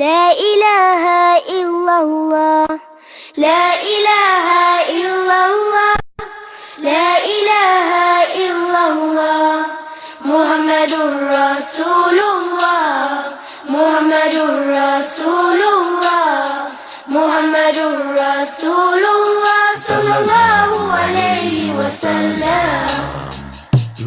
لا إله إلا الله لا إله إلا الله لا إله إلا الله محمد رسول الله محمد رسول الله محمد رسول الله صلى الله عليه وسلم.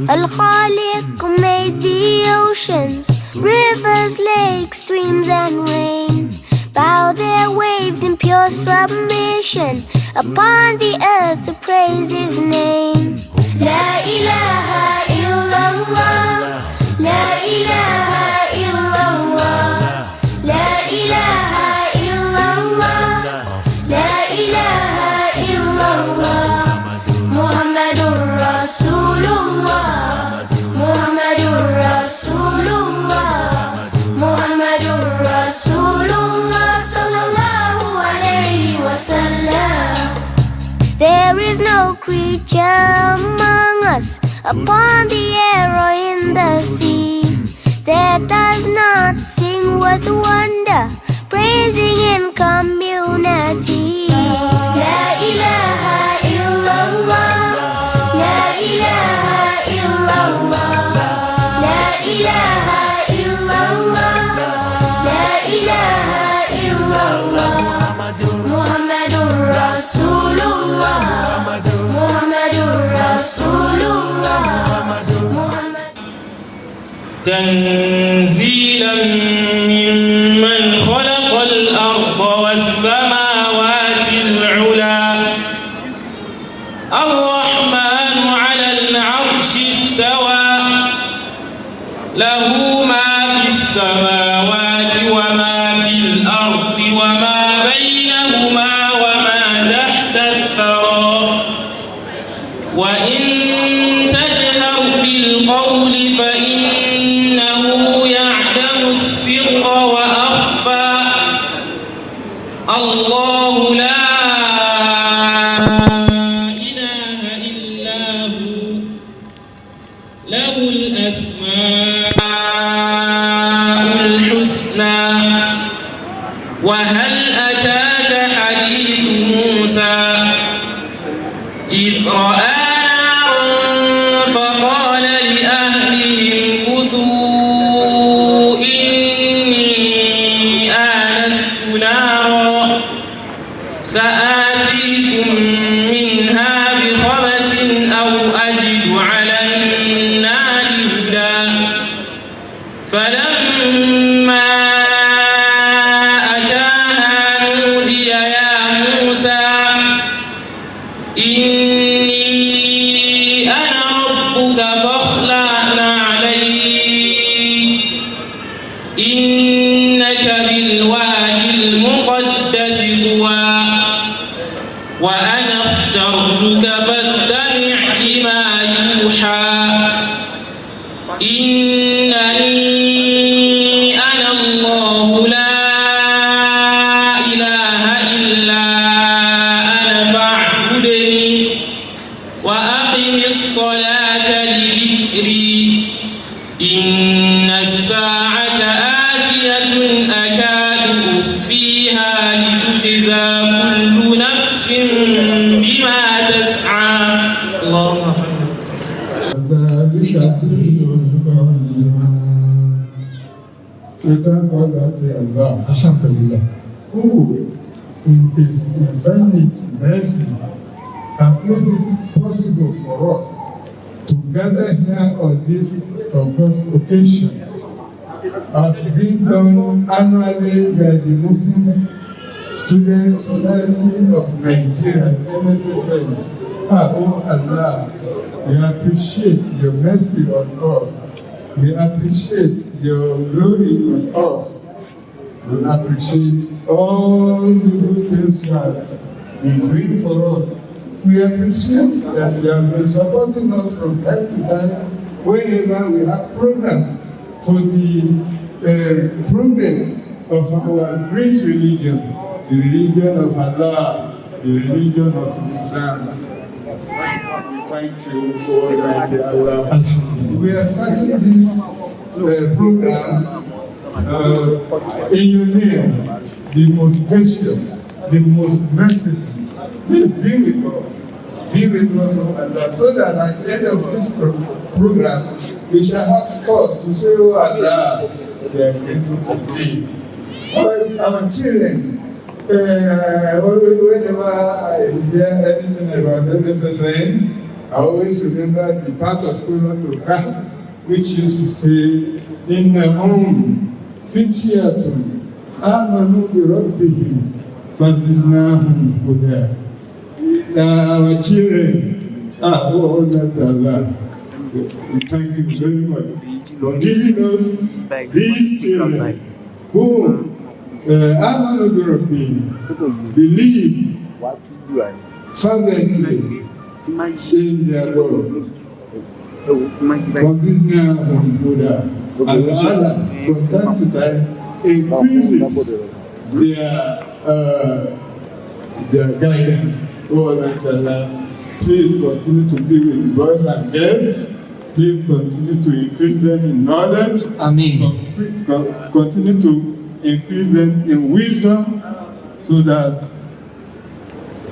Al-Khaliq made the oceans, rivers, lakes, streams and rain bow their waves in pure submission upon the earth to praise His name. La ilaha illallah, la ilaha illallah, la ilaha illallah, la ilaha illallah. Muhammadur Rasulullah, Muhammadur Rasulullah, Muhammadur Rasulullah sallallahu alayhi wa sallam. There is no creature among us, upon the air or in the sea, that does not sing with wonder, praising in community. La ilaha illallah, la ilaha illallah, la ilaha illallah, la ilaha illallah. Muhammadur Rasulullah, Muhammadur Rasulullah, Muhammad. تنزيلا ممن خلق الأرض والسماوات العلا الرحمن على العرش استوى له ما في السماوات وما في الأرض وما بينهما وما تحت الثرى وإن تجهر بالقول فإنه يعلم السر وأخفى الله لا إله إلا هو له الأسماء الحسنى وهل أتاك حديث موسى إذ رأى نارا فقال لأهلهم كثوا إني آنست نارا سآتيكم منها بخبس أو أجد على النار هدى فلما أتاها نودي يا موسى إني أنا ربك فاخلع عليك إنك بالوادي المقدس طوى وأنا اخترتك فاستمع لما يوحى إنني أنا الله لا إله إلا أنا فاعبدني وأقم الصلاة لذكري إن الساعة آتية أكاد أخفيها لتجزى كل نفس بما تسعى. اللهم We thank God that Allah, Alhamdulillah, who in His infinite mercy has made it possible for us to gather here on this august occasion, as being done annually by the Muslim Student Society of Nigeria, MSSN. Oh Allah, we appreciate your mercy on us. We appreciate your glory on us. We appreciate all the good things you have been doing for us. We appreciate that you have been supporting us from time to time whenever we have programs for the progress of our great religion, the religion of Allah, the religion of Islam. We thank you, Almighty Allah. We are starting this program in your name, the most gracious, the most merciful. Please be with us. Be with us, O Allah, so that at the end of this program, we shall have cause to say, oh Allah, we are grateful to thee. Our children, whenever I hear anything about MSSN, I always remember the part of Surah Al-Kahf, which used to say, إِنَّهُمْ فِتْيَةٌ آمَنُوا بِرَبِّهِمْ فَزِدْنَاهُمْ هُدًى. Our children, oh Allah, thank you very much for giving us these children who آمَنُوا بِرَبِّهِمْ, believe fervently in their Lord. فَزِدْنَاهُمْ هُدًى. Allah from time to time increases their guidance. Oh Allah, please continue to be with boys and girls. Please continue to increase them in knowledge. Amen. Continue to increase them in wisdom, so that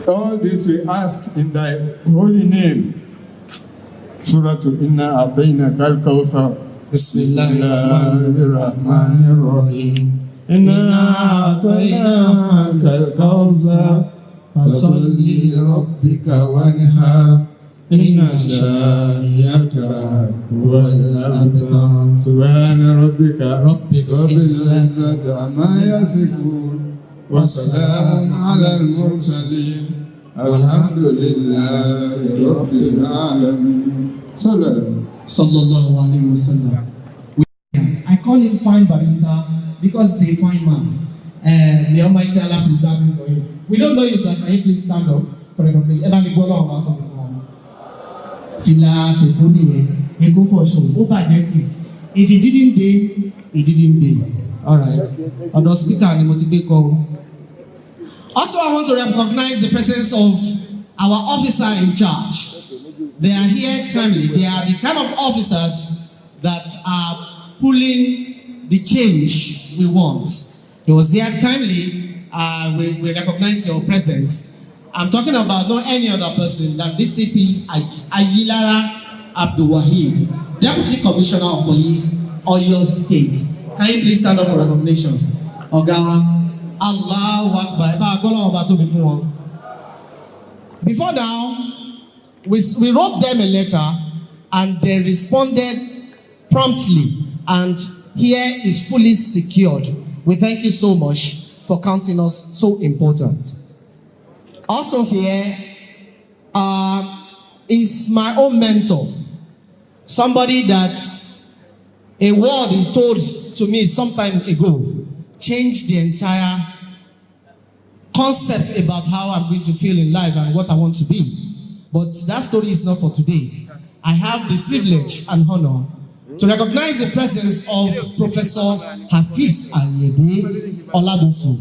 all this we ask in thy holy name. Surah Inna A'tainaka al-Kawthar. Bismillahirrahmanirrahim. Inna a'tainaka al-Kawthar Fasalli li rabbika wanhar. Inna shani'aka huwal abtar. Subhana rabbika Rabbil izzati amma yasifun. Wa salamun ala al-mursalin. Alhamdulillahi rabbil alamin. Sallallahu alayhi wa sallam. I call him fine barista because he's a fine man. And the Almighty Allah preserve him for him. We don't know you, sir. Can you please stand up for recognition? Ever me go along about it before. Fila, Eko for sure. If he didn't pay, he didn't pay. All right. Other speaker, ni motivate call. Also, I want to recognize the presence of our officer in charge. They are here timely. They are the kind of officers that are pulling the change we want. He was here timely. We recognize your presence. I'm talking about not any other person than DCP Ayilara Abdul Wahid, Deputy Commissioner of Police, Oyo State. Can you please stand up for recognition? Ogawa, Allahu Akbar. Before now, we wrote them a letter and they responded promptly, and here is fully secured. We thank you so much for counting us so important. Also here is my own mentor, somebody that a word he told to me some time ago changed the entire concept about how I'm going to feel in life and what I want to be. But that story is not for today. I have the privilege and honor to recognize the presence of Professor Hafiz Ayede Oladosu.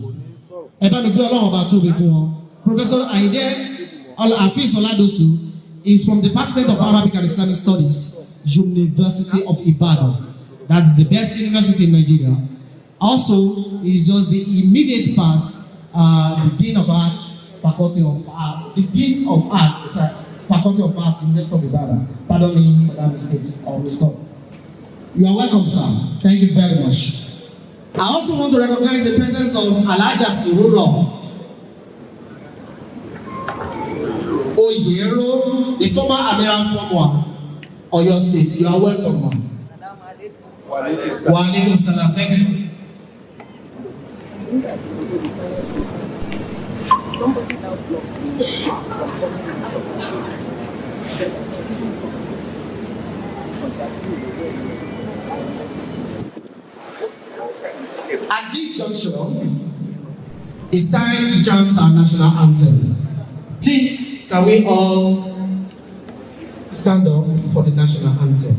Professor Ayede Hafiz Oladosu is from the Department of Arabic and Islamic Studies, University of Ibadan. That's the best university in Nigeria. Also, he's just the immediate past, the Dean of Arts, Faculty of Art, the Dean of Arts, Faculty of Arts, University of Ibadan. Pardon me for that mistake or mistake. You are welcome, sir. Thank you very much. I also want to recognize the presence of Alaja Sururo Oyero, the former Amiral Former Oyo State. You are welcome, ma'am. Wa alaikum salam. Thank you. At this juncture, it's time to chant our national anthem. Please, can we all stand up for the national anthem?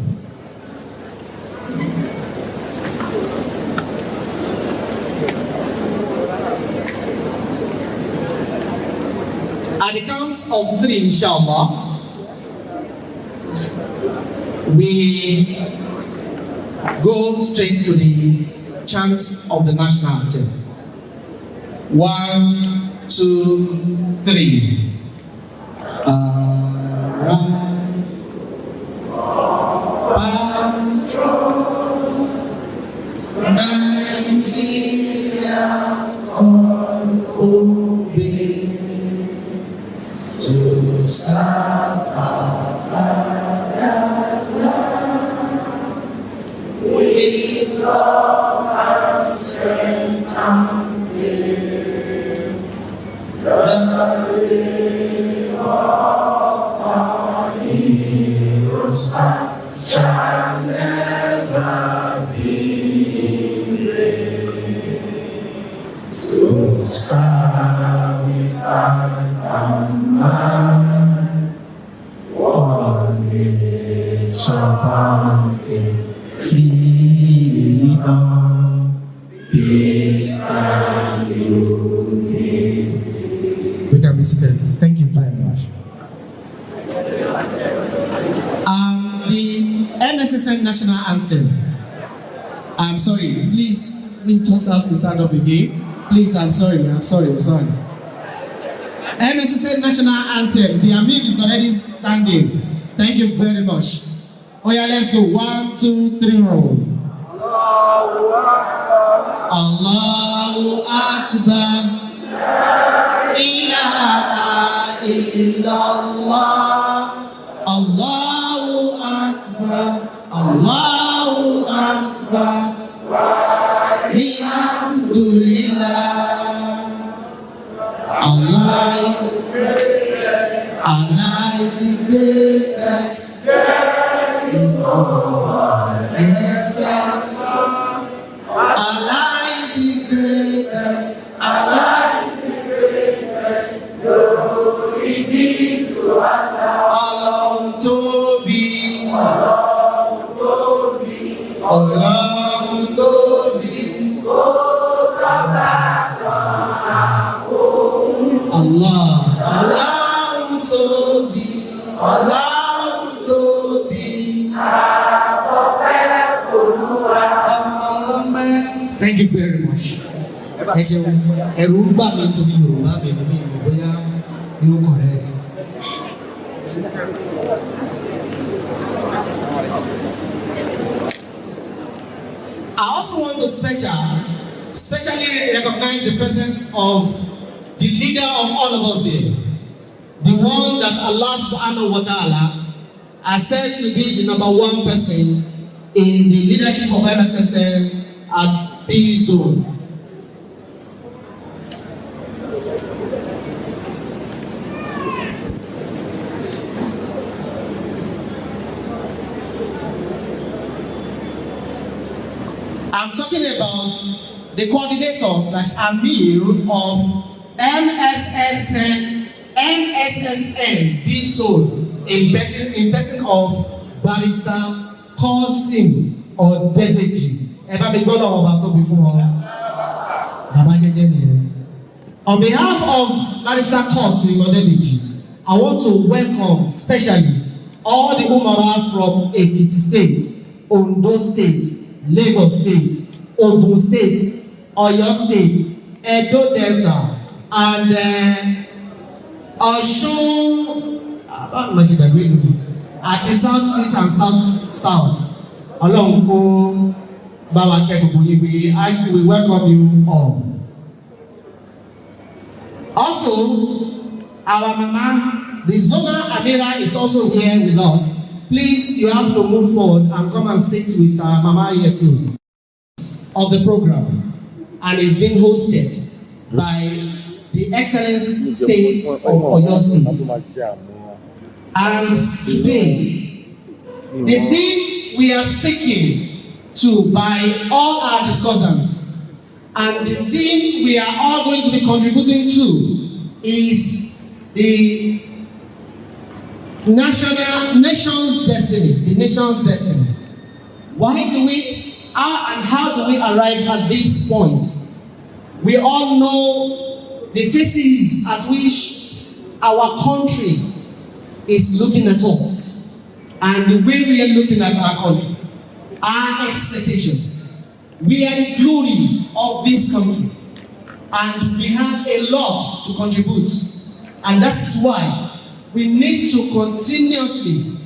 At the count of 3, inshallah, we go straight to the chant of the national anthem. 1, 2, 3. Arise, patrons, Nigeria's call obey, to serve our father's land with love and strength and faith. The day of our heroes shall never be in vain. To serve with heart and mind, one nation bound in freedom, peace and unity. We can be seated. Thank you very much. The MSSN national anthem. I'm sorry, please, we just have to stand up again. Please, I'm sorry. MSSN national anthem. The Amir is already standing. Thank you very much. Oh yeah, let's go. 1, 2, 3, roll. Allahu Akbar. Ilaha illallah. Allahu Akbar. Allahu Akbar. Alhamdulillah. Allah is the greatest. Allah is the greatest. Is all except Allah is the greatest. Allah is the greatest. Glory be to Allah. Allahu Tobi. Allahu Tobi. Allahu Tobi. Allah. Allahu Tobi. Allahu Tobi. Thank you very much. Ẹ ṣeun, ẹ̀rù ń bà mí nítorí Yorùbá mi ní mímọ̀ bóyá yóò correct. I also want to specially recognize the presence of the leader of all of us here, the one that Allah subhanahu wa ta'ala has said to be the number 1 person in the leadership of MSSN at B Zone. I'm talking about the coordinator / Amir of MSSN B Zone in person of Barrister Qasim Odedeji. On behalf of Barrister Qasim Odedeji, I want to welcome specially all the Umara from Ekiti State, Ondo State, Lagos State, Ogun State, Oyo State, Edo Delta, and Osun, àti South East and South. Ọlọ́run kó bá wa kẹ́ gbogbo yín we welcome you all. Also, our mama, the Zonal Amira is also here with us. Please, you have to move forward and come and sit with our mama here too of the program, and it's being hosted by the excellent state of Oyo State. And today, the thing we are speaking to by all our discussants, and the thing we are all going to be contributing to, is the nation's destiny. The nation's destiny. How do we arrive at this point? We all know the phases at which our country is looking at us, and the way we are looking at our country, our expectation. We are the glory of this country, and we have a lot to contribute. And that's why we need to continuously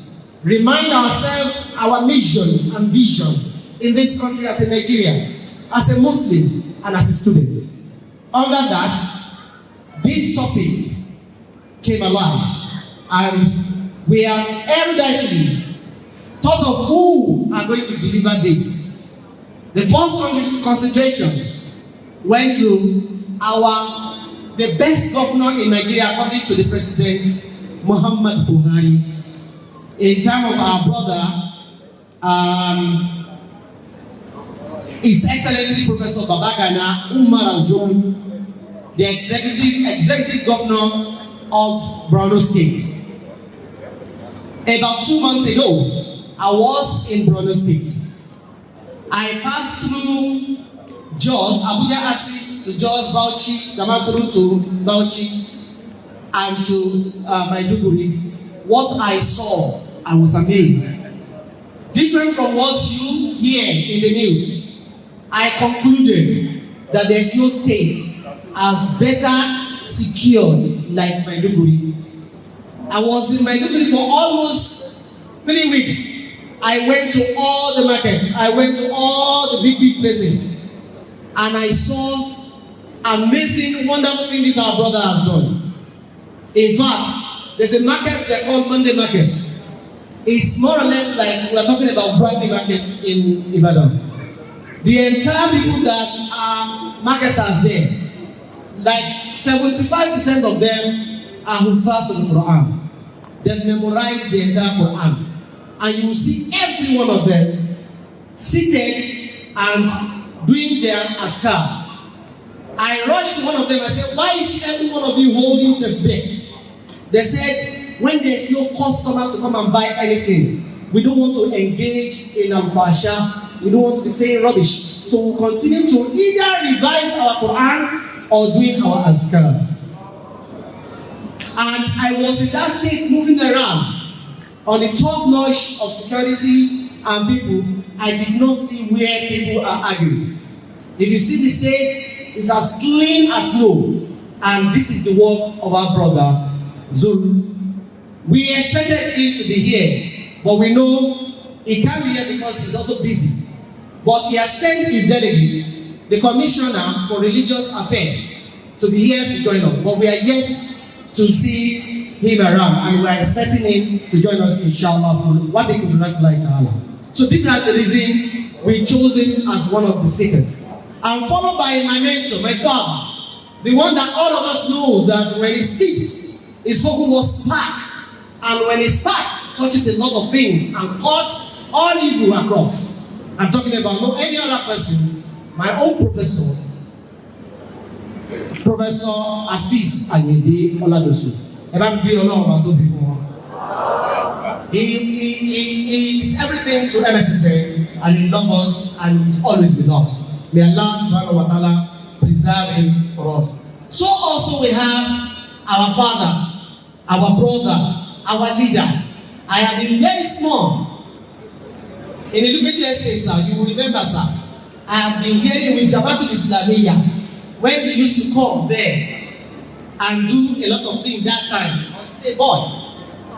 remind ourselves our mission and vision in this country as a Nigerian, as a Muslim, and as a student. Under that, this topic came alive, and we have eruditely thought of who are going to deliver this. The first concentration went to the best governor in Nigeria, according to the President Muhammad Buhari, in time of our brother, His Excellency Professor Babagana Umar Azum, the executive governor of Borno State. About 2 months ago, I was in Borno State. I passed through Jos, Abuja Axis to Jos, Bauchi, Damaturu to Bauchi, and to Maiduguri. What I saw, I was amazed. Different from what you hear in the news, I concluded that there is no state as better secured like Maiduguri. I was in Maiduguri for almost 3 weeks. I went to all the markets. I went to all the big places. And I saw amazing, wonderful things our brother has done. In fact, there's a market they call Monday Market. It's more or less like we're talking about Friday markets in Ibadan. The entire people that are marketers there, like 75% of them are Hufaz of the Quran. They've memorized the entire Quran. And you will see every one of them seated and doing their askar. I rushed one of them. I said, why is every one of you holding tasbih? They said, when there's no customer to come and buy anything, we don't want to engage in al-fasha. We don't want to be saying rubbish. So we'll continue to either revise our Quran or doing our azkar. And I was in that state moving around on the top notch of security and people. I did not see where people are arguing. If you see the state, it's as clean as snow. And this is the work of our brother, Zulu. We expected him to be here, but we know he can't be here because he's also busy. But he has sent his delegates, the Commissioner for Religious Affairs, to be here to join us. But we are yet to see him around, and we are expecting him to join us, inshallah. What they could like ta'ala. So these are the reason we chose him as one of the speakers. And followed by my mentor, my father, the one that all of us knows that when he speaks, his spoken word spark. And when he sparks, touches a lot of things and cuts all evil across. I'm talking about no any other person, my own professor, Professor Afis Ayede Oladosu. He is everything to MSSN, and he loves us and he's always with us. May Allah subhanahu wa ta'ala preserve him for us. So also we have our father, our brother, our leader. I have been very small. In Education Estate, sir, you will remember, sir, I have been hearing with Jamatul Islamiyya when they used to come there and do a lot of things that time. I was a boy.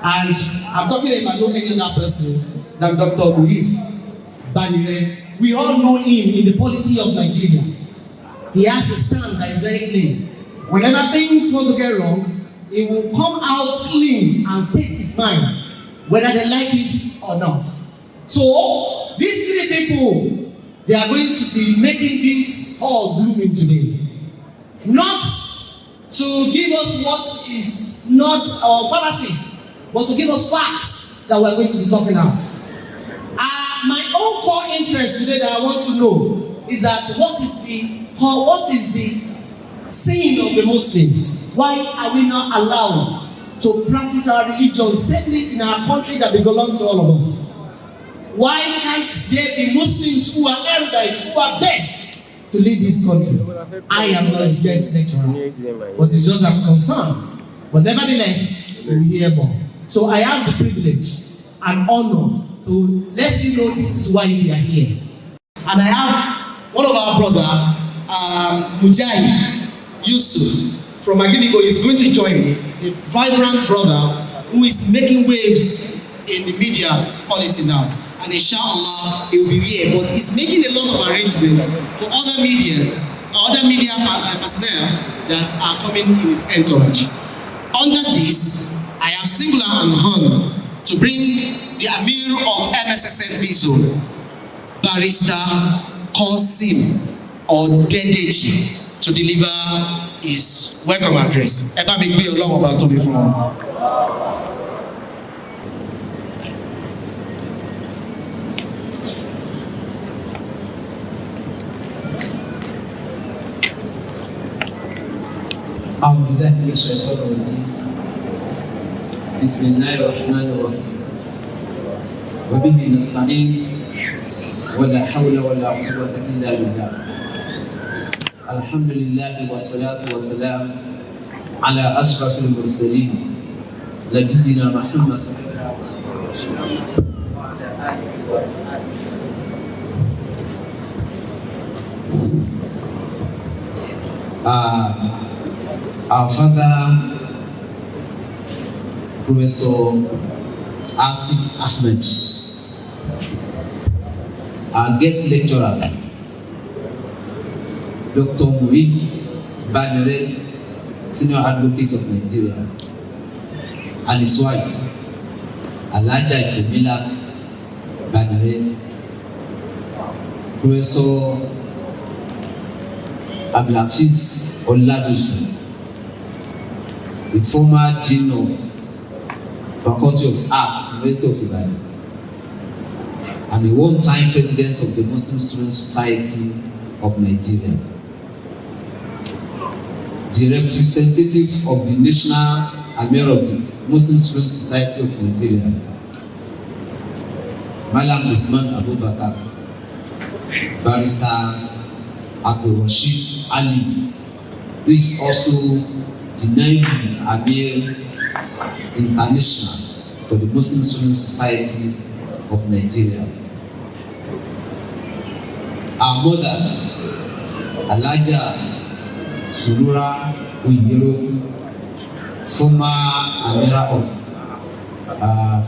And I'm talking about no any other person than Dr. Luis Banire. We all know him in the polity of Nigeria. He has a stand that is very clean. Whenever things want to get wrong, he will come out clean and state his mind, whether they like it or not. So, these 3 people, they are going to be making this all blooming today. Not to give us what is not our fallacies, but to give us facts that we are going to be talking about. My own core interest today that I want to know is that what is the sin of the Muslims? Why are we not allowed to practice our religion safely in our country that belongs to all of us? Why can't there be Muslims who are erudite, who are best to lead this country? I am not the best lecturer, but it's just a concern. But nevertheless, we will hear more. So I have the privilege and honor to let you know this is why we are here. And I have one of our brother, Mujahid Yusuf from Aginigo is going to join me. The vibrant brother who is making waves in the media quality now. And inshallah, he will be here. But he's making a lot of arrangements for other media personnel that are coming in his entourage. Under this, I am singular and honored to bring the Amir of MSSN Bizo, Barrister Qasim Odedeji, to deliver his welcome address. Eba mi gbe Ọlọ́run ọba tóbi fún wọn. أعوذ بالله من الشيطان الرجيم بسم الله الرحمن الرحيم وبه نستعين ولا حول ولا قوة إلا بالله الحمد لله والصلاة والسلام على أشرف المرسلين نبينا محمد صلى الله عليه وسلم وعلى آله وصحبه. Our father, Professor Asif Ahmed, our guest lecturers, Dr. Muiz Badere, Senior Advocate of Nigeria, and his wife, Alhaja Jemilat Badere, Professor Abdulaziz Oladosu, the former Dean of Faculty of Arts, University of Ibadan, and the one-time President of the Muslim Student Society of Nigeria, the representative of the National Amir of the Muslim Student Society of Nigeria, Malam Uthman Abubakar, Barrister Abdul Rashid Ali, who is also the Naibu Amir International for the Muslim Student Society of Nigeria. Our mother, Alhaja Surura Uyero, former Amira of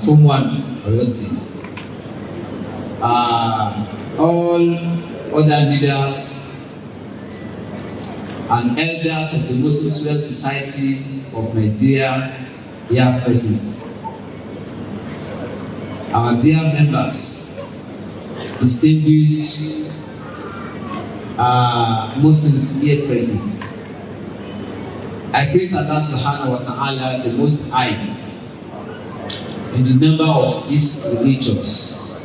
Form 1 Oyo State. All other leaders and elders of the Muslim Student Society of Nigeria here present. Our dear members, distinguished Muslims here present. I praise Allah subhanahu wa ta'ala, the Most High, in the number of His creatures,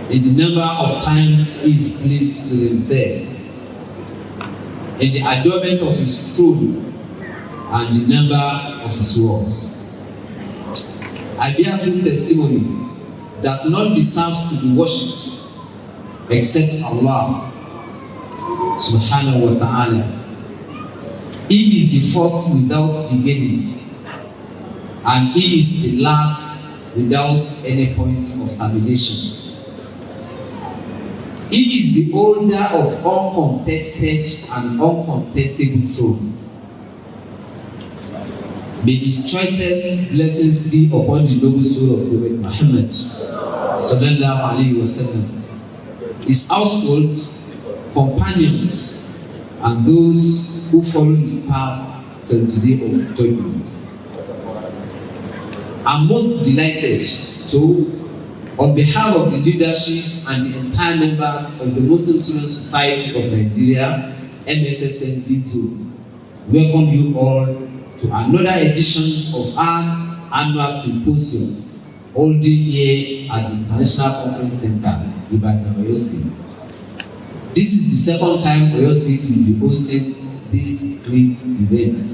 in the number of time He is pleased with Himself, in the adornment of His throne and the number of His words. I bear true testimony that none deserves to be worshipped except Allah subhanahu wa ta'ala. He is the first without beginning, and He is the last without any point of termination. He is the holder of uncontested and uncontestable throne. May His choicest blessings be upon the noble soul of Prophet Muhammad sallallahu alaihi wasallam, his household, companions, and those who follow His path till the day of judgment. I'm most delighted to, on behalf of the leadership and the entire members of the Muslim Student Society of Nigeria, MSSN Bizo, welcome you all to another edition of our annual symposium holding here at the International Conference Center, Ibadan, Oyo State. This is the second time Oyo State will be hosting this great event.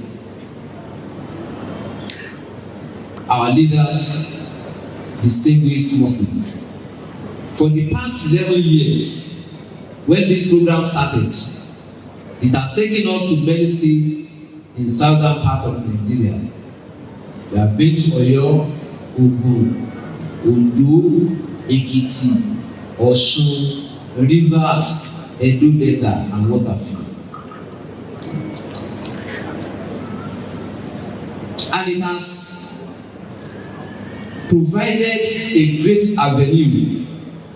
Our leaders, distinguished Muslims, for the past 11 years, when this program started, it has taken us to many states in southern part of Nigeria. We have been to Oyo, Ogun, Ondo, Ekiti, Osun, Rivers, Edo Delta, and Waterfield. And it has provided a great avenue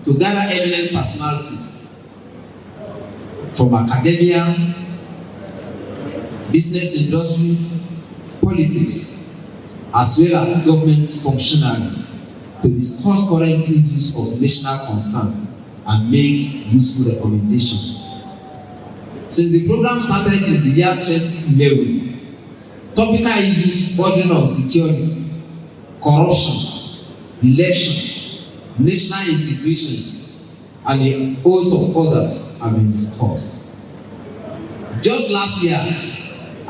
to gather eminent personalities from academia, business industry, politics, as well as government functionaries to discuss current issues of national concern and make useful recommendations. Since the program started in the year 2011, topical issues bordering on security, corruption, election, national integration, and a host of others have been discussed. Just last year,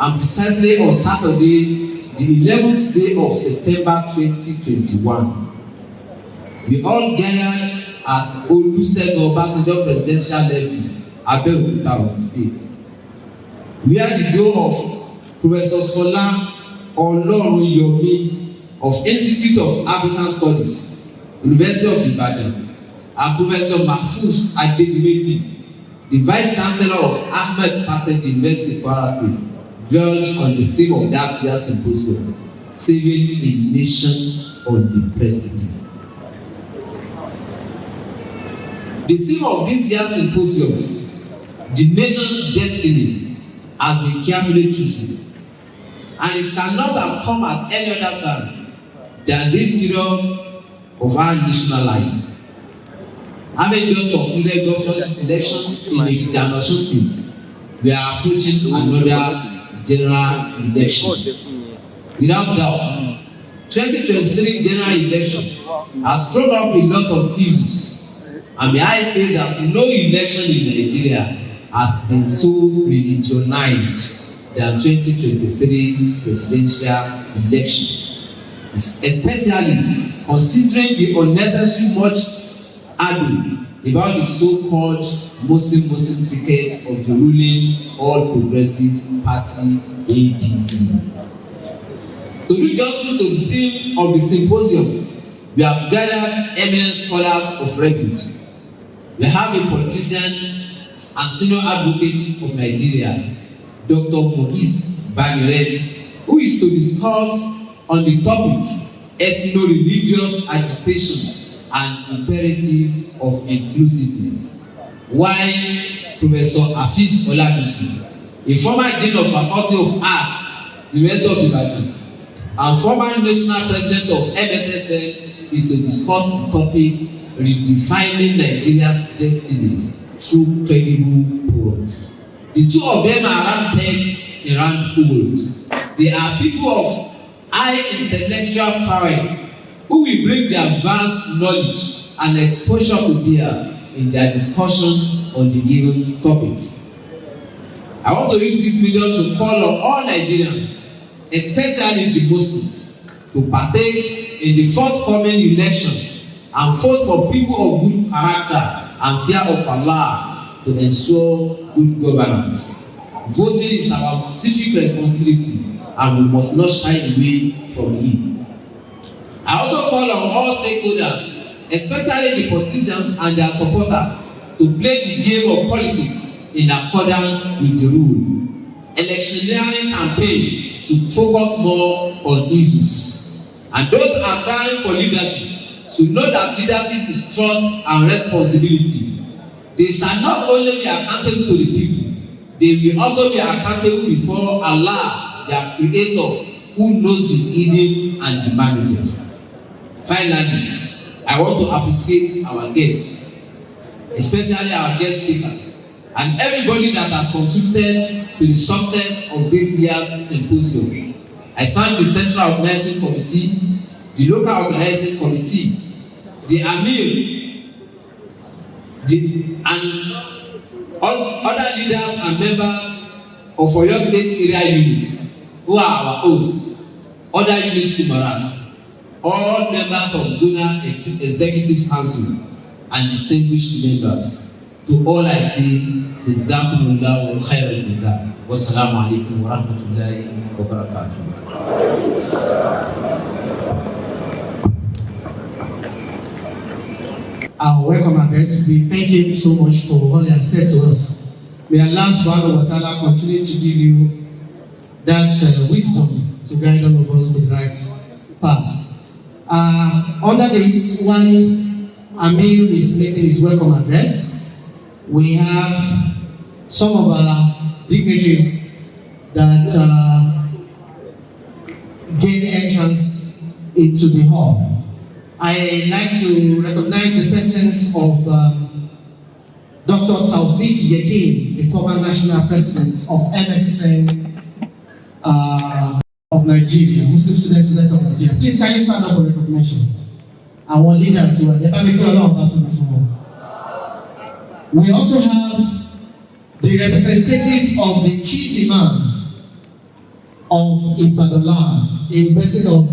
and precisely on Saturday, the 11th day of September 2021, we all gathered at Olusegun Obasanjo Presidential Levy, Abeokuta, Ogun State, where the door of Professor Sola Olorunyomi of Institute of African Studies, University of Ibadan, and Professor Mahfouz Adedimeji, the Vice Chancellor of Ahmed Patek University, Kwara State, dwelled on the theme of that year's symposium, Saving a Nation on the President. The theme of this year's symposium, the nation's destiny, has been carefully chosen, and it cannot have come at any other time than this period of our national life. Having just concluded governorship elections in Ekiti and Osun State, we are approaching another general election. Without doubt, 2023 general election has thrown up a lot of issues, and may I say that no election in Nigeria has been so religionized than 2023 presidential election, especially considering the unnecessary much ado about the so-called Muslim ticket of the ruling All Progressives Party APC. To do justice to the theme of the symposium, we have gathered eminent scholars of repute. We have a politician and senior advocate of Nigeria, Dr. Moise Banire, who is to discuss on the topic ethno-religious agitation and imperative of inclusiveness, while Professor Hafiz Olabisi, a former Dean of Faculty of Arts, University of Ibadan, and former National President of MSSN, is to discuss the topic redefining Nigeria's destiny through credible poets. The two of them are round pegs in round holes. They are people of high intellectual prowess who will bring their vast knowledge and exposure to bear in their discussion on the given topics. I want to use this medium to call on all Nigerians, especially the Muslims, to partake in the forthcoming elections and vote for people of good character and fear of Allah to ensure good governance. Voting is our civic responsibility, and we must not shy away from it. I also call on all stakeholders, especially the politicians and their supporters, to play the game of politics in accordance with the rule. Electioneering campaign should focus more on issues, and those aspiring for leadership should know that leadership is trust and responsibility. They shall not only be accountable to the people, they will also be accountable before Allah, their creator, who knows the hidden and the manifest. Finally, I want to appreciate our guests, especially our guest speakers, and everybody that has contributed to the success of this year's symposium. I thank the Central Organizing Committee, the Local Organizing Committee, the Amir, and other leaders and members of Oyo State Area Unit who are our hosts, other unit numerals, all members of Donor Executive Council, and distinguished members. To all I say, Jazakumullahu khairal jazaa. Wassalamu alaikum wa rahmatullahi wa barakatuh. Our welcome address. We thank him so much for all he has said to us. May Allah subhanahu wa ta'ala continue to give you that wisdom to guide all of us to the right path. Under this, one Amir is making his welcome address. We have some of our dignitaries that gain entrance into the hall. I like to recognize the presence of Dr. Taufik Yekin, the former national president of MSSN of Nigeria, Muslim Student of Nigeria. Please, can you stand up for recognition? Our leader, we also have the representative of the chief imam of Ibadan, in person of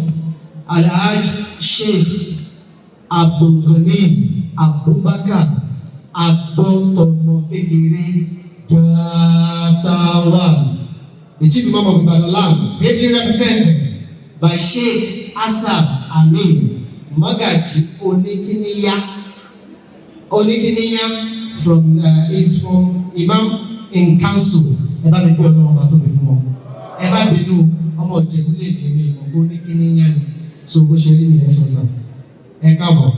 Alhaj Sheikh Abdul Ghani Abubakar Agbotomotegere Gatawan, the chief imam of Ibadan, ably represented by Sheikh Asad Amin Magaji Onikiniya is from Imam in Council. Eba mi gbọ́ lọ́wọ́ bá tó mi fún wọn. Eba bínú ọmọ ìjẹ̀bú lè dé mi ìmọ̀ Onikiniya ni. So bó ṣe rí mi ẹ̀ sọ̀sà. Ẹ káàbọ̀.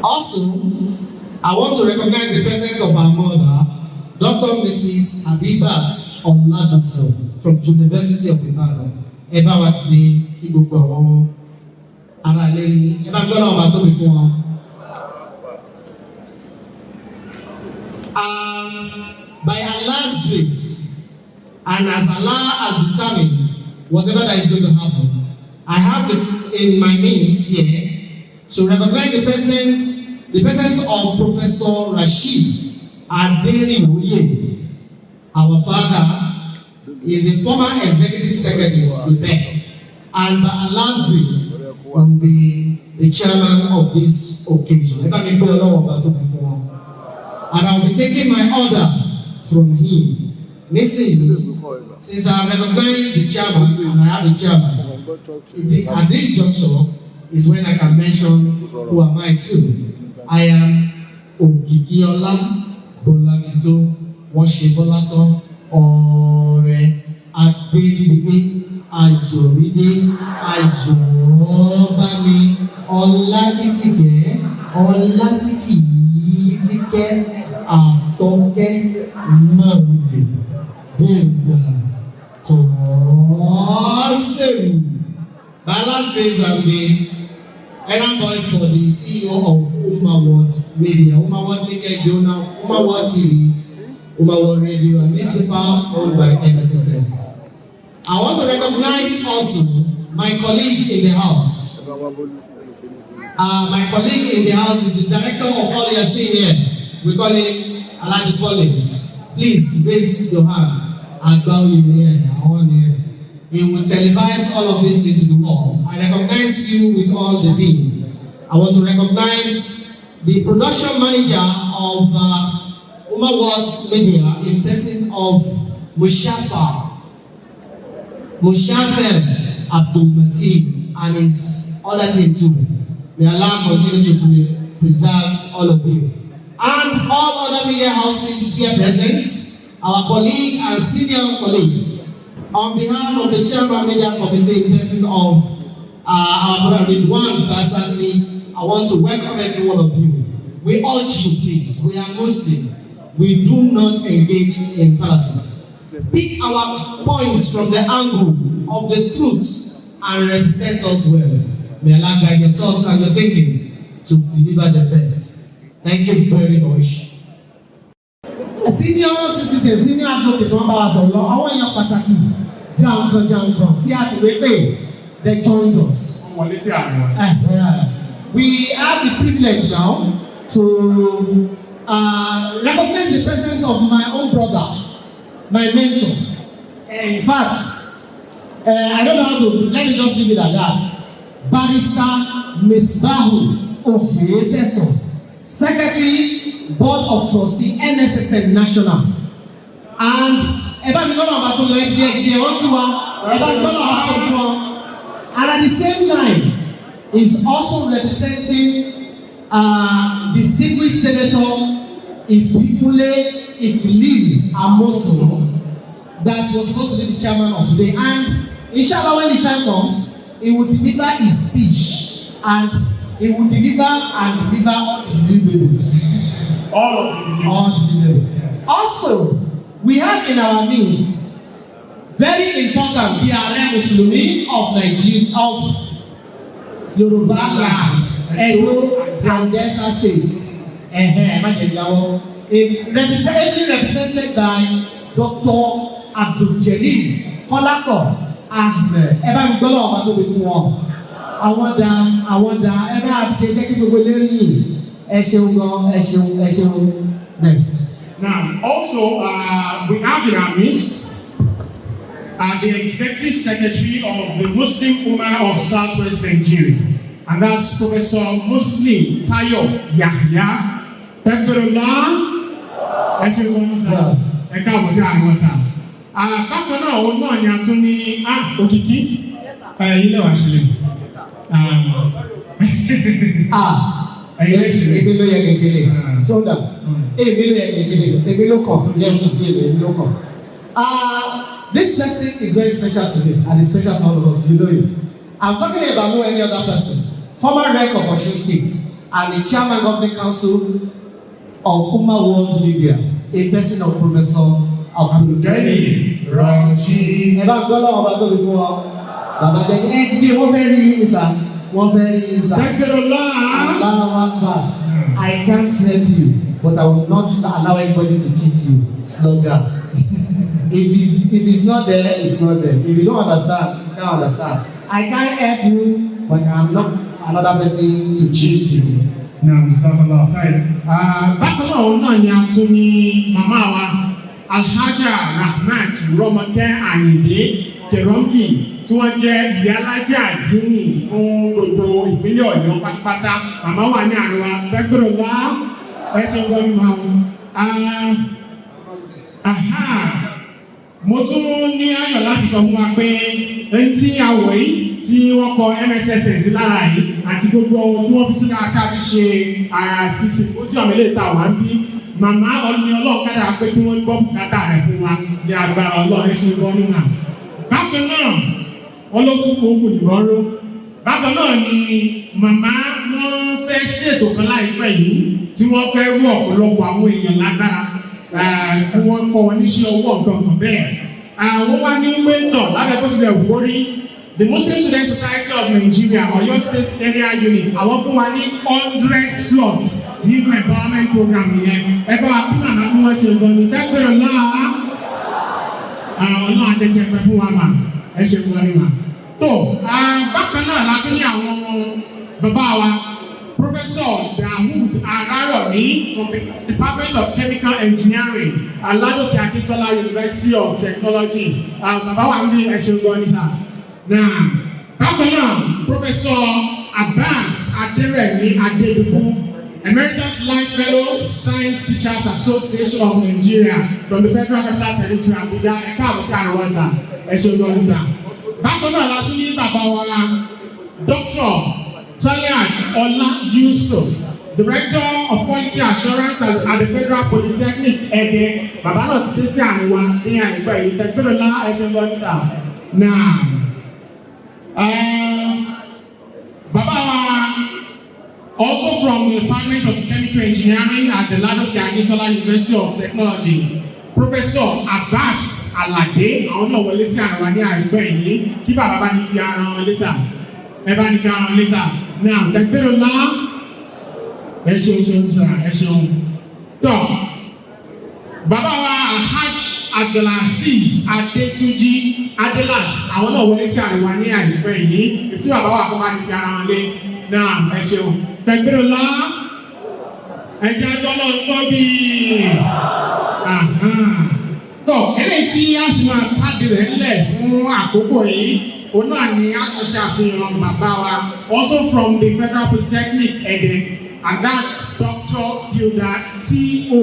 Also, I want to recognize the presence of our mother, Dr. Mrs. Abibat Oladuso from University of Ibadan. Eba wa ti dé kí gbogbo àwọn ará ilé rí. Eba gbọ́dọ̀ ọba tó mi fún wọn. By Allah's grace, and as Allah has determined whatever that is going to happen, I have in my means here to recognize the presence of Professor Rashid Aderiwoye. Our father is the former executive secretary of the bank, and by Allah's grace will be the chairman of this occasion. And I will be taking my order from him. Listen, since I have recognized the chairman and I have the chairman, at this juncture is when I can mention who am I too. I am Okikiola Bolatito Washibolato Ore Adedidibe Ayoride Ayobami Olatitike Olatikitike Atoke Mawule Dega Kosem. By last days I'm the envoy for the CEO of Umaword Media. Umaword Media is the owner of Umaword TV, Umaword Radio, and newspaper owned by MSSN. I want to recognize also my colleague in the house. My colleague in the house is the director of all you are seeing here. We call him Alhaji Collins. Please raise your hand. He will televise all of this thing to the world. I recognize you with all the team. I want to recognize the production manager of Umaword Media in person of Mushafir Abdul Mateen and his other team too. May Allah continue to preserve all of you. And all other media houses here present, our colleague and senior colleagues. On behalf of the Chairman Media Committee in person of our brother Ridwan Basasi, I want to welcome every one of you. We urge you, please, we are Muslim. We do not engage in fallacies. Pick our points from the angle of the truth and represent us well. May Allah guide your thoughts and your thinking to deliver the best. Thank you very much. Senior citizens, senior advocate, one bá wa sọ̀rọ̀ lọ, àwọn èèyàn pàtàkì jàǹkàn tí a ti wé pé they joined us. We have the privilege now to recognize the presence of my own brother, my mentor. In fact, I don't know how to, let me just leave it at that. Barrister Misbahu Oyeteso, Secretary, Board of Trustee, MSSN National. And eba mi lọ́nà ọba tó lọ ẹgbẹ́ wọ́n kí wa And at the same time, is also representing distinguished Senator Ibikule Ikilili Amoso that was supposed to be the chairman of today. And inshallah, when the time comes, he will deliver his speech and he will deliver all the deliverables. All the deliverables. Yes. Also, we have in our midst very important Diare Muslimi of Nigeria, of Yoruba land, Edo and Delta states. Represented by Dr. Abdul-Jalil Kolako Ahmed. Ẹ bá mi gbọ́ lọ́wọ́ bá tóbi fún wọn. Àwọn dà ẹ bá ti jẹ́ kí gbogbo lérí yìí. Ẹ ṣeun gan, ẹ ṣeun. Next. Now, also, we have in our midst the Executive Secretary of the Muslim Ummah of Southwest Nigeria, and that's Professor Muslim Tayo Yahya. Ẹ ṣe sọ ní sá, ẹ káàbọ̀ sí àríwá sá. Bákan náà, òun náà ni a tún ní Òkìkí. Ilé wa ṣe lè. Èmi ló yẹ kí n ṣe lè. Ṣọ́ndà. Èmi ló yẹ kí n ṣe lè. Èmi ló kàn. Yẹ́sùn sí èmi ló kàn. This lesson is very special to me and it's special to all of us, you know it. I'm talking about no any other person. Former rec of Osun State and the chairman governing council of Ummah World Media, a person of Professor Abdul-Ghani Raji. Ẹ bá gbọ́ lọ́wọ́ bá tóbi fún ọ. Bàbá Dẹ́gẹ́ ẹ dídé wọ́n fẹ́ rí yín sá. Wọ́n fẹ́ rí yín sá. I can't help you, but I will not allow anybody to cheat you. Slogan. If it's not there, it's not there. If you don't understand, you can't understand. I can't help you, but I'm not another person to cheat you. Now, Mr. Bákan náà, òun náà ni a tún ní màmá wa, Alhaja Rahmat Rọ́mọkẹ́ Àyìndé Kẹ̀rọ́mì, tí wọ́n jẹ́ ìyálájà àdínì fún gbogbo ìpínlẹ̀ Ọ̀yọ́ pátápátá. Màmá wa ní àríwá Bẹ́gbẹ̀rẹ̀ wá ẹ̀ṣẹ̀ wọn ní máa mo tún ní ayọ̀ láti sọ fún wa pé ẹni tí a wọ̀ yìí tí wọ́n kọ MSSN sí lára yìí àti gbogbo ohun tí wọ́n fi sínú àti àfi ṣe àti Symposium eléyìí wà ń bí màmá ọlọ́ni ọlọ́ọ̀kadà pé kí wọ́n gbọ́ bùkátà rẹ̀ fún wa ní agbára ọlọ́run ẹ̀ṣin gbọ́ nígbà. Bákan náà wọ́n ló tún kó oògùn ìrọ́rọ́. Bákan náà ni màmá wọ́n fẹ́ ṣètò kan láìpẹ́ yìí tí wọ́n fẹ́ rú ọ̀pọ̀lọpọ̀ àwọn èèyàn lágbára kí wọ́n kọ́ wọn níṣẹ́ ọwọ́ nǹkan bẹ́ẹ̀. Wọ́n wá ní wẹ́ńdọ̀ lábẹ́ bó tilẹ̀ wọ́rí the Muslim Student Society of Nigeria Ọ̀yọ́ State Area Unit àwọn fún wa ní 100 slots nínú empowerment program yẹn. Ẹ bá wa kún àná bí wọ́n ṣe gan ni tẹ́gbẹ̀rẹ̀ náà ọlọ́run àjẹjẹ pẹ́ fún wa mà ẹ ṣe fún wa ní wa. Tó bákan náà la tún ní àwọn bàbá wa Professor Dawood Araromi from the Department of Chemical Engineering Aladoke Akintola University of Technology. Bàbá wa ní ẹ̀ṣẹ̀ gbọ́nìta. Now, bákan náà Professor Abbas Aderemi Adedubu, Emeritus Life Fellow Science Teachers Association of Nigeria from the Federal Capital Territory Abuja. Ẹ̀ka àbùsí àrùwọ̀sà ẹ̀ṣẹ̀ gbọ́nìta. Bákan náà la tún ní bàbá wa Dr. Talat Ola Yusuf, Director of Quality Assurance at the Federal Polytechnic Ede. Bàbá náà ti dé sí àríwá ní àìpẹ́ yìí tẹ̀gbẹ́rẹ́lá ẹ̀ṣẹ̀ gbọ́nìta. Now, bàbá wa also from the Department of Chemical Engineering at the Ladoke Akintola University of Technology, Professor Abbas Alade, àwọn náà wọlé sí àríwá ní àìpẹ́ yìí kí bàbá bá ní fi ara wọn lé sà. Ẹ bá ní fi ara wọn lé sà. Now, tẹ̀gbẹ́rẹ́lá ẹ ṣeun. Tọ́ bàbá wa Alhaj Abdulaziz Adetuji Adelas àwọn náà wọlé sí àríwá ní àìpẹ́ yìí tí bàbá wa kó máa ní fi ara wọn lé. Now, ẹ ṣeun. Tẹ̀gbẹ́rẹ́lá ẹ̀jẹ̀ tọ́lọ́ ń tọ́ bí. Tọ́ eléyìí tí a sì máa pàdé rẹ̀ ńlẹ̀ fún àkókò yìí òun náà ni a kò ṣàfihàn bàbá wa also from the Federal Polytechnic Ede, and that's Dr. Gilda T.O.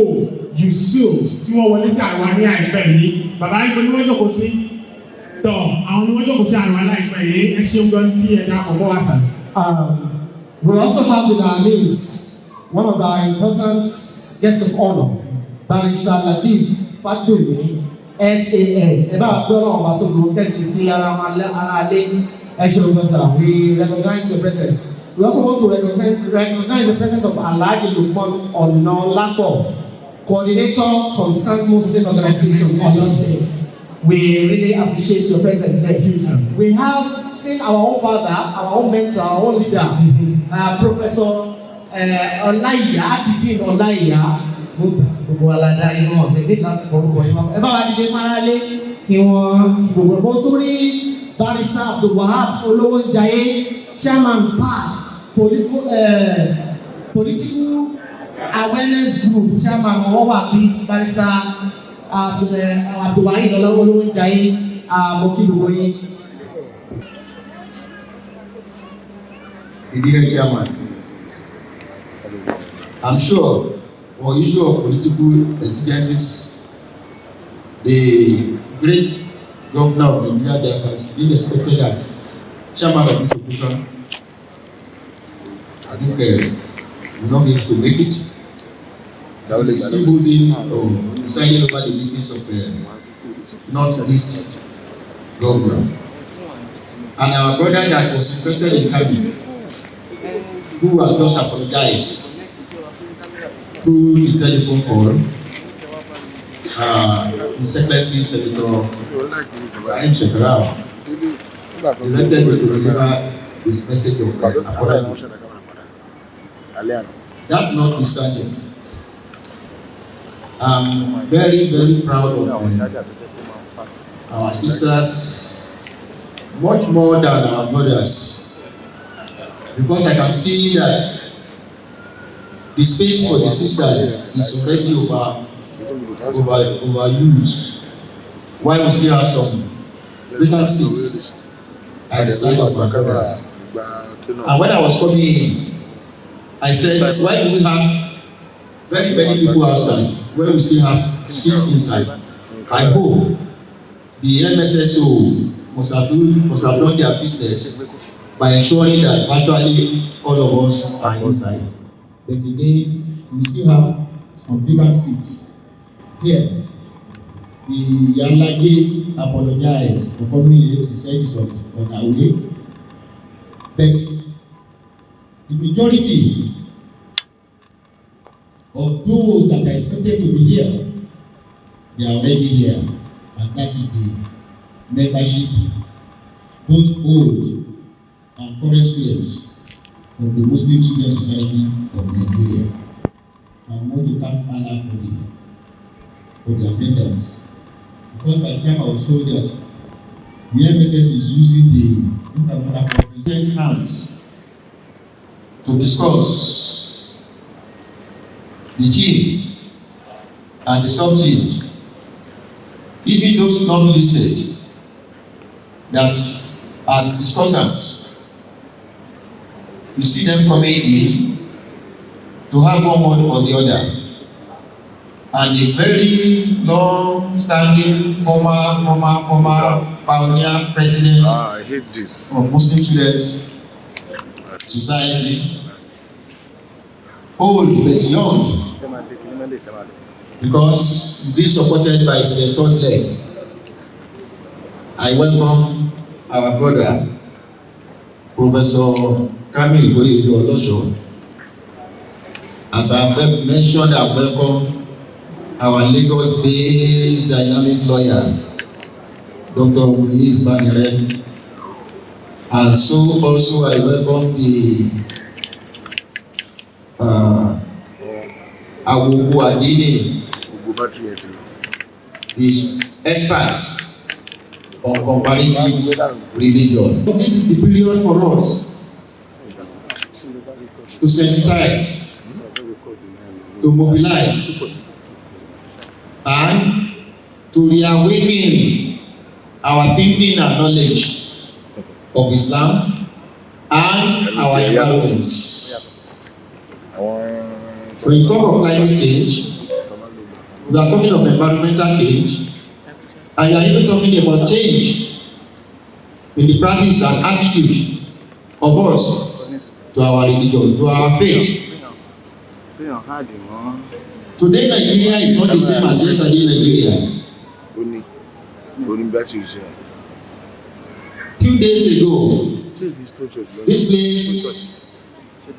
Yusuf tí wọ́n wọlé sí àríwá ní àìpẹ́ yìí. Bàbá yìí ni wọ́n jókòó sí Tọ́ àwọn ni wọ́n jókòó sí àrùn aláìpẹ́ yìí ẹ ṣeun gan tí ẹ dá ọmọ wa sàn. We also have in our midst one of our important guests of honor, Barrister Lateef Fagbemi, SAN. Ẹ bá gbọ́ náà wà tó gbọ́ kẹ́sì sí ara alẹ́ ẹ ṣeun gan sir. We recognize your presence. We also want to recognize the presence of Alhaji Lukman Onolapo, Coordinator, Concerned Muslim Organization, Oyo State. We really appreciate your presence there. We have seen our own father, our own mentor, our own leader, Professor Olaiya, Abidin Olaiya. Gbogbo alada inú ọ̀sẹ̀ ní láti forúkọ yìí wá. Ẹ bá wa dìde márálé kí wọ́n gbogbo ọmọ tó rí Barrister Abdulwahab Olówónjayé, Chairman PAC, Political Awareness Group, Chairman wọn wà bí Barrister Abdulwahab Olówónjayé mo kí gbogbo yín. Dear Chairman, I'm sure for issue of political exigencies, the great governor of Nigeria that has been expected as chairman of this occasion, I think will not be able to make it. He is still moving or presiding over the meetings of North-East governor. And our brother that was interested in coming, who has just apologized through the telephone call, His Excellency Senator Ibrahim Shekarau, elected me to deliver his message of apology. That notwithstanding, I'm very, very proud of our sisters, much more than our brothers, because I can see that the space for the sisters is already overused, while we still have some vacant seats at the side of our brothers. And when I was coming in, I said, why do we have very many people outside when we still have seats inside? I hope the MSSO must have done their business by ensuring that virtually all of us are inside. But again, we still have some vacant seats here. The Yalage apologized for coming late. He said this was on our way. But the majority of those that are expected to be here, they are already here. And that is the membership, both old and current students of the Muslim Student Society of Nigeria. I want to thank Allah for the attendance. Because by the time I was told that the MSS is using the Intermodal Conference hands to discuss the team and the sub-team, even those not listed, that as discussants, you see them coming in to have one word or the other. And a very long-standing former pioneer president of Muslim Students Society, old but young, because being supported by his third leg. I welcome our brother, Professor Kamil Boyedo Olosho. As I have mentioned, I welcome our Lagos-based dynamic lawyer, Dr. Muiz Banire. And so also I welcome the Awogu Adini, is experts on comparative religion. This is the period for us to sensitize, to mobilize, and to reawaken our thinking and knowledge of Islam and our environments. When you talk of climate change, we are talking of environmental change, and you are even talking about change in the practice and attitude of us to our religion, to our faith. Today Nigeria is not the same as yesterday Nigeria. Few days ago, this place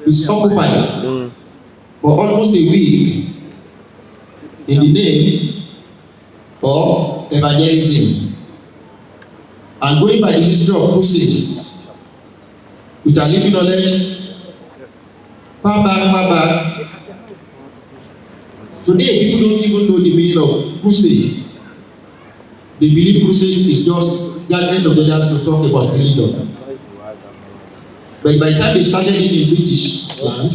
is occupied for almost a week in the name of evangelism and going by the history of crusade with a little knowledge far back. Today people don't even know the meaning of crusade. They believe crusade is just gathering together to talk about religion. But by the time they started it in British land,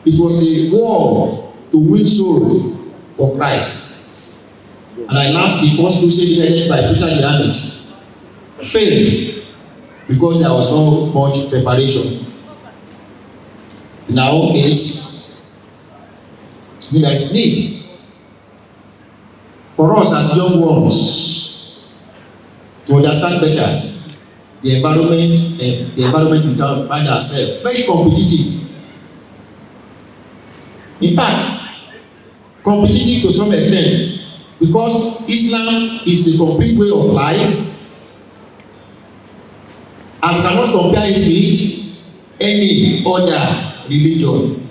it was a war to win soul for Christ. And I learned the first crusade headed by Peter the Hermit failed because there was not much preparation. In our own case, there is need for us as young ones to understand better the environment we find ourselves very competitive. In fact, competitive to some extent because Islam is a complete way of life and cannot compare it with any other religion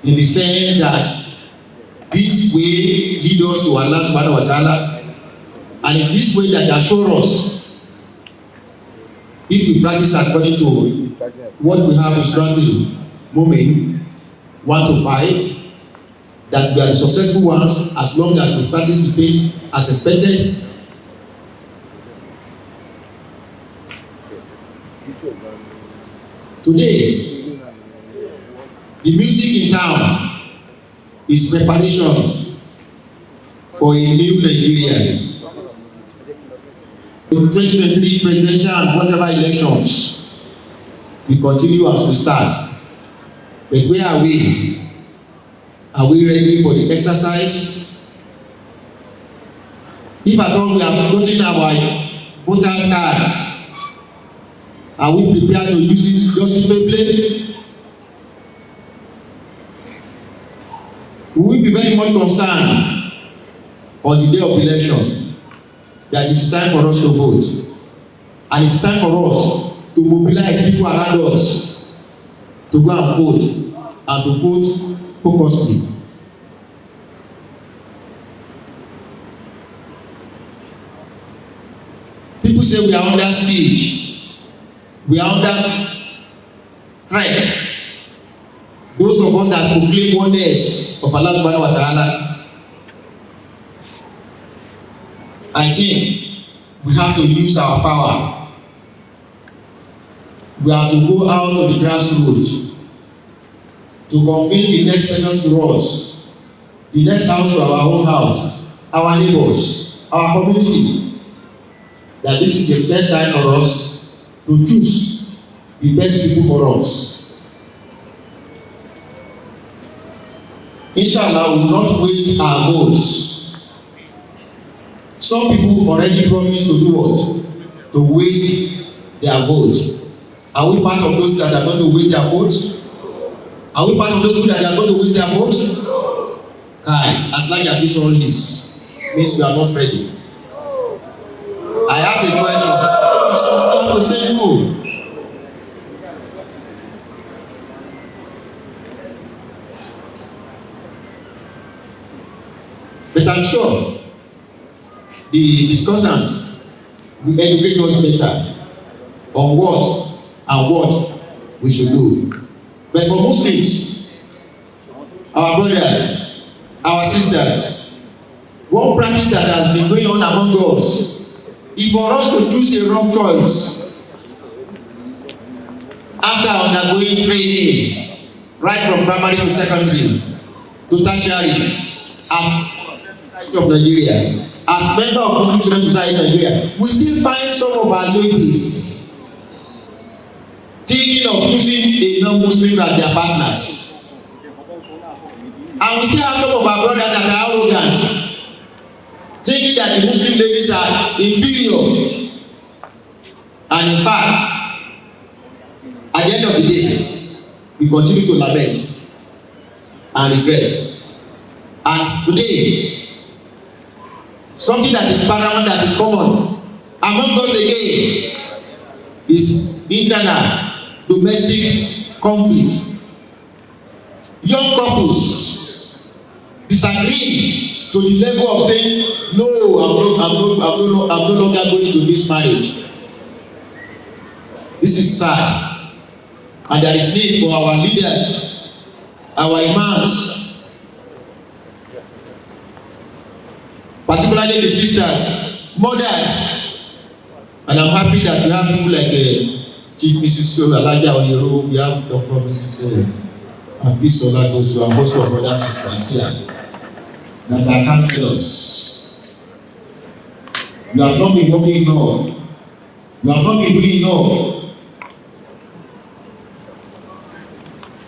in the sense that this way lead us to Allah subhanahu wa ta'ala, and in this way that assure us if we practice according to what we have in Surah Al-Mu'min 1 to 5, that we are the successful ones as long as we practice the faith as expected. Today, the music in town is preparation for a new Nigeria. In 2023 presidential and whatever elections, we continue as we start. But where are we? Are we ready for the exercise? If at all we have gotten our voters cards, are we prepared to use it justifiably? We will be very much concerned on the day of election that it is time for us to vote, and it is time for us to mobilize people around us to go and vote, and to vote focusedly. People say we are under siege, we are under threat. Those of us that proclaim oneness of Allah subhanahu wa ta'ala, I think we have to use our power. We have to go out to the grassroots to convince the next person to us, the next house to our own house, our neighbors, our community, that this is the best time for us to choose the best people for us. Inshallah, we will not waste our votes. Some people already promised to do what? To waste their vote. Are we part of those that are going to waste their votes? Are we part of those people that are going to waste their votes? Kai, as long as this all is, means we are not ready. I asked a question. You have to say no. But I'm sure the discussants will educate us better on what and what we should do. But for Muslims, our brothers, our sisters, one practice that has been going on among us is for us to choose a wrong choice after undergoing training right from primary to secondary to tertiary as of Nigeria, as member of Muslim Student Society Nigeria, we still find some of our ladies thinking of using a non-Muslim as their partners, and we still have some of our brothers that are arrogant, thinking that the Muslim ladies are inferior. And in fact, at the end of the day, we continue to lament and regret. And today, something that is paramount, that is common among us again, is internal domestic conflict. Young couples disagree to the level of saying, no, I'm no longer going to this marriage. This is sad. And there is need for our leaders, our imams, particularly the sisters, mothers. And I'm happy that we have people like Chief Mrs. Alaja Oyero, we have Dr. Mrs. Abisola Dosu, and most of our other sisters here that are counselors. You have not been working enough. You have not been doing enough.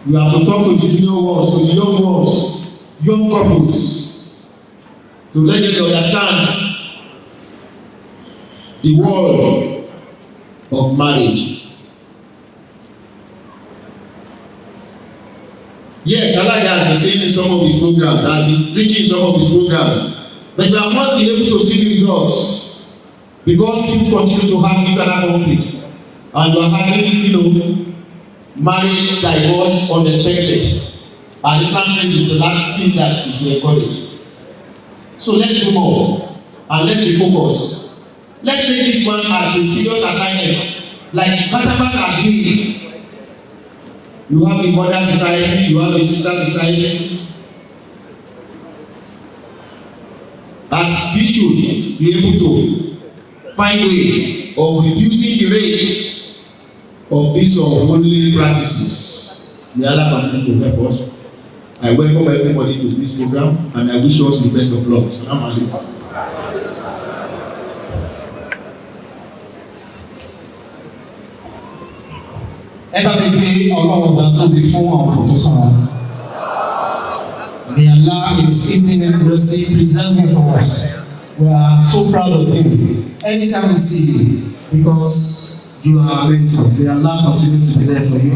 You have to talk to the junior ones, to the young ones, young couples, to let them understand the world of marriage. Yes, Alaja has been saying in some of his programs, has been preaching in some of his programs, but you have not been able to see results because people continue to have internal conflict, and you are having, marriage, divorce, unexpected. And Islam says it's the last thing that is to encourage. So let's do more and let's be focused. Let's take this one as a serious assignment. Like Katapat are doing. You have a modern society, you have a sister society. As we should be able to find a way of reducing the rate of these unholy practices. May Allah continue to help us. I welcome everybody to this program and I wish us the best of luck. Assalamu alaikum. May Allah in His infinite mercy preserve you for us. We are so proud of you. Anytime we see you, because you are mentor. May Allah continue to be there for you.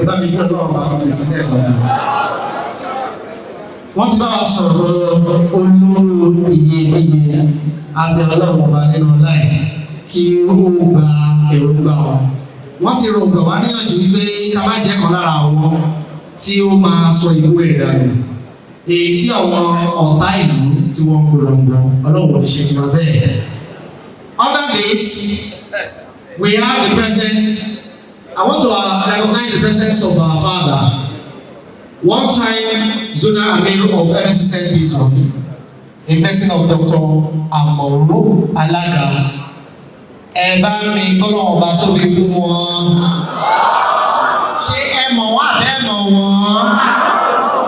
Wọ́n ti bá wa sọ̀rọ̀ olóró iye abẹ́ ọlọ́run ọba nínú ọlá ẹ̀ kí ó gba èròǹgbà wọn. Wọ́n ti rògbà wá níyànjú wípé ká má jẹ́ kan lára àwọn tí ó máa sọ ìwé ìdánù. Èyí tí àwọn ọ̀tá ìlú tí wọ́n polongo ọlọ́run ṣe ti wá bẹ́ẹ̀. Under this, we have the presence. I want to recognize the presence of our father. One time, Zonal Amir of MSSN Ibadan, in person of Dr. Amoro Alaga, ẹ̀bá mi kọ́lọ́ ọba tóbi fún wọn. Ṣé ẹ mọ̀ wọ́n àbẹ́ mọ̀ wọ́n?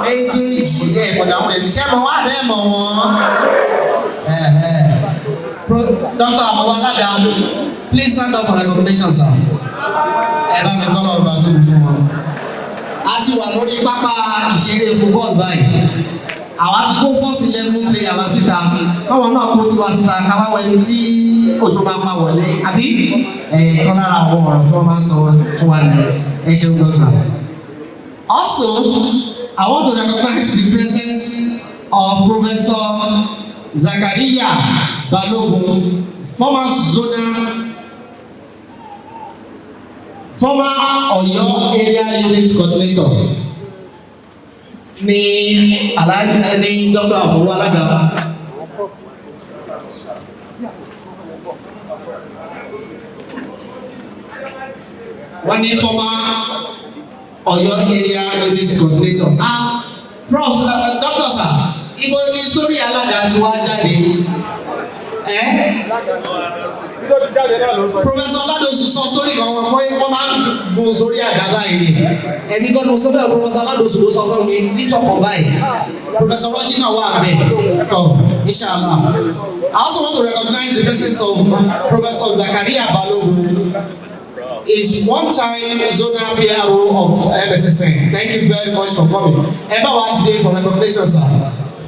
Méjèèjì ẹ̀ kọ̀dà wọn ẹ̀mí. Ṣé ẹ mọ̀ wọ́n àbẹ́ mọ̀ wọ́n? Dr. Amoro Alaga, please stand up for recognition, sir. Ẹ̀bá mi kọ́lọ́ ọba tóbi fún wọn. A ti wà lórí pápá ìṣeré football báyìí. Àwa ti kó fọ́ọ̀sì lẹ́mú pé àwa síta. Káwọn náà kó tiwa síta káwá wẹni tí òjò máa ma wọlé. Àbí kan lára àwọn ọ̀rọ̀ tí wọ́n máa ń sọ fún wa ní ẹ ṣeun lọ́sàn. Also, I want to recognize the presence of Professor Zakaria Balogun, former Ọ̀yọ́ area unit coordinator ní Dr. Amoro Alaga. Wọ́n ní former Ọ̀yọ́ area unit coordinator. Prof. Doctor sir, ibo ni story Alaga ti wá jáde. Professor Ladosu sọ story kan wọn pé wọ́n máa ń gun sórí àgàbà yìí ni. Ẹ̀mí gbọ́dọ̀ sọ bẹ́ẹ̀ Professor Ladosu ló sọ fún mi níjọ̀pọ̀ báyìí. Professor Rojina wà bẹ́ẹ̀ tọ̀ inshallah. I also want to recognize the presence of Professor Zakaria Balogun. Is one-time zonal PRO of MSSN. Thank you very much for coming. Ẹ bá wa dìde for recognition, sir.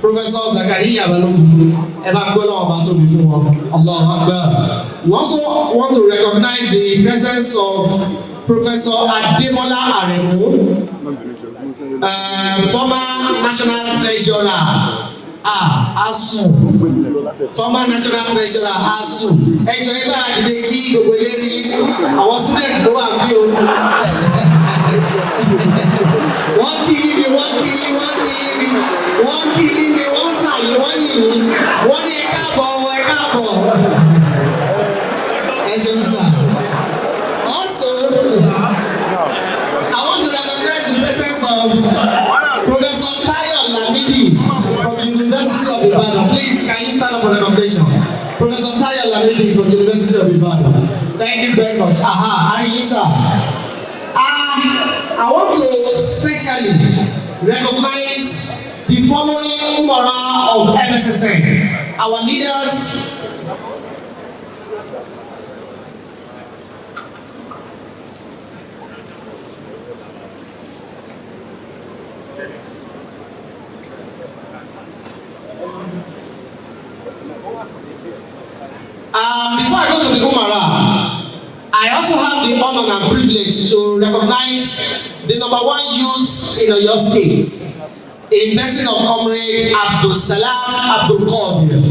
Professor Zakaria Balogun. Ẹ bá gbọ́dọ̀ ọba tóbi fún wọn. Allahu Akbar. We also want to recognize the presence of Professor Ademola Aremu, former National Treasurer, ASU, former National Treasurer, ASU. Ẹjọ́ ẹ bá àdìdé kí gbogbo eléré àwọn students ló wà bí o. Wọ́n kí ni wọ́n kí ni wọ́n kí ni wọ́n kí ni wọ́n sàyè wọ́n yìí wọ́n ní ẹ káàbọ̀ ẹ káàbọ̀. Ẹ ṣeun sà. Also, I want to recognize the presence of Professor Tayo Lamidi from the University of Ibadan. Please, can you stand up for recognition? Professor Tayo Lamidi from the University of Ibadan. Thank you very much. Ariyisa. I want to specially recognize the following Umara of MSSN. Our leaders. Before I go to the Umara, I also have the honor and privilege to recognize the #1 youth in Oyo State, in person of Comrade Abdul Salam Abdul Qadir.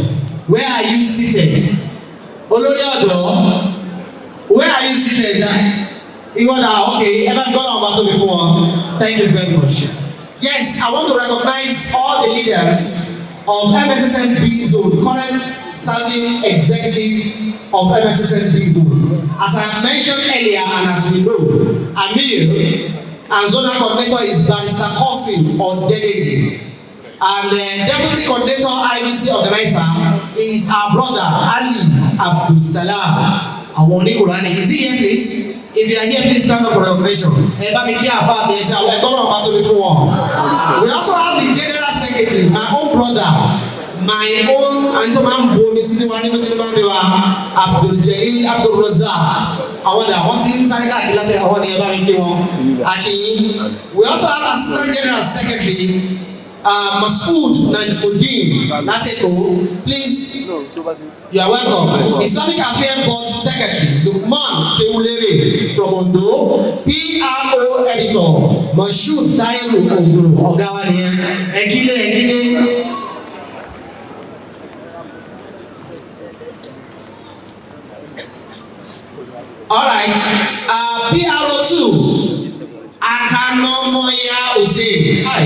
Where are you seated? Olori Odo, where are you seated? Okay, everyone gone on battle before. Thank you very much. Yes, I want to recognize all the leaders of MSSN B Zone, current serving executive of MSSN B Zone. As I mentioned earlier, and as we know, Amir and zonal coordinator is Barrister Kosim Odedeji, and deputy coordinator IBC organizer is our brother Ali Abdul Salam. Is he here, please? If you are here, please stand up for recognition. We also have the general secretary, my own brother, my own Abdul Jalil Abdul Razak. We also have assistant general secretary, Masoud Najmuddin Nateko. Please, you are welcome. Islamic Affairs Board Secretary Lukman Kewulere from Ondo. PRO Editor Mashood Tairu Ogun Ogawani. Egile. All right. PRO2 Akanomoya Hussein. Hi,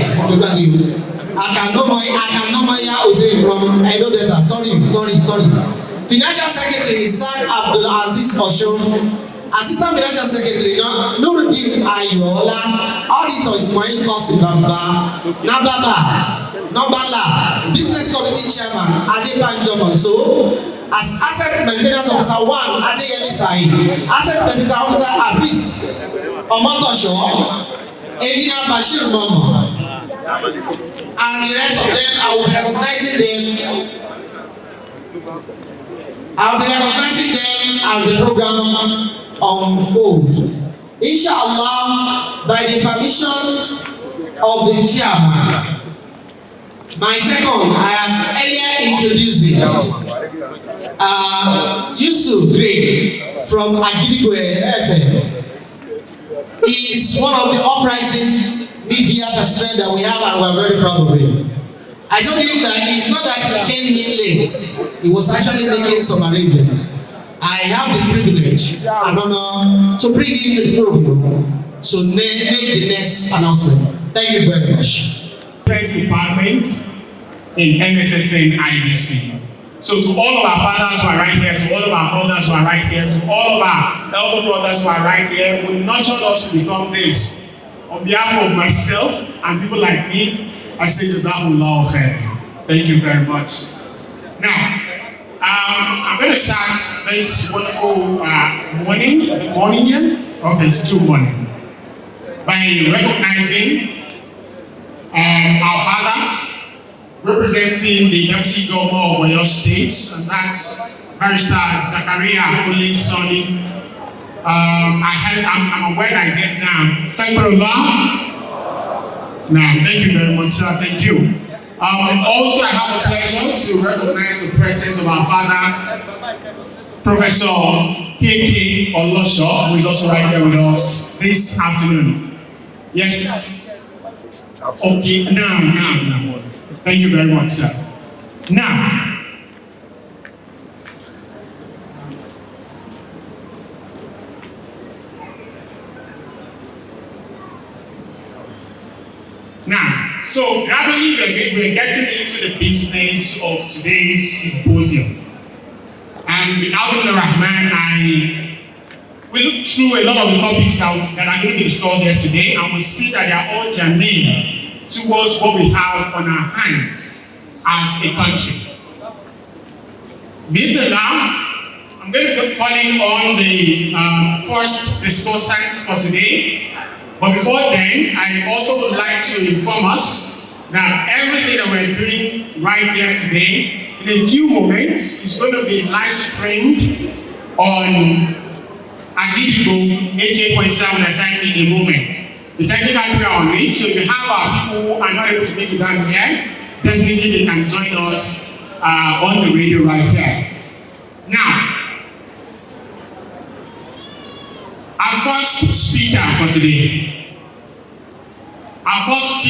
Akanomoya Hussein from Edo Delta. Sorry. Financial Secretary San Abdul Aziz Oshun. Assistant Financial Secretary Nuruddin Ayola. Auditor Ismail Kosi Bamba. Nabala. Business Committee Chairman Adebanjo Monso. As Asset Maintenance Officer 1 Adeyemi Said. Asset Maintenance Officer Abis Omotosho. Engineer Bashir Mama. And the rest of them, I will be recognizing them. I'll be recognizing them as the program unfolds. Inshallah, by the permission of the chairman. My second, I have earlier introduced him. Yusuf Gray from Agidigwe FM. He is one of the uprising media personnel that we have, and we are very proud of him. I told him that it's not that he came in late, he was actually making some arrangements. I have the privilege and honor to bring him to the podium to make the next announcement. Thank you very much. Press department in MSSN IBC. So to all of our fathers who are right here, to all of our mothers who are right here, to all of our elder brothers who are right here, who nurtured us to become this. On behalf of myself and people like me, I say Jazakumullahu khair. Thank you very much. Now, I'm going to start this wonderful morning. Is it morning yet? Okay, it's still morning. By recognizing our father, representing the Deputy Governor of Oyo State, and that's Barrister Zakaria Ole Soni. I'm aware that he's here now. Thank you, now, thank you very much, sir. Thank you. Also, I have the pleasure to recognize the presence of our father, Professor K.K. Olosho, who is also right there with us this afternoon. Yes. Okay, now. Thank you very much, sir. Now, so gradually we're getting into the business of today's symposium. And with Abdul Rahman, we look through a lot of the topics that are going to be discussed here today, and we see that they are all germane towards what we have on our hands as a country. With now, I'm going to be calling on the first discussant for today. But before then, I also would like to inform us that everything that we're doing right here today, in a few moments, is going to be live streamed on Agidigbo 88.7 FM in a moment. The technical people are on it, so if you have our people who are not able to make it down here, definitely they can join us on the radio right here. Now, our first speaker for today. Our first speaker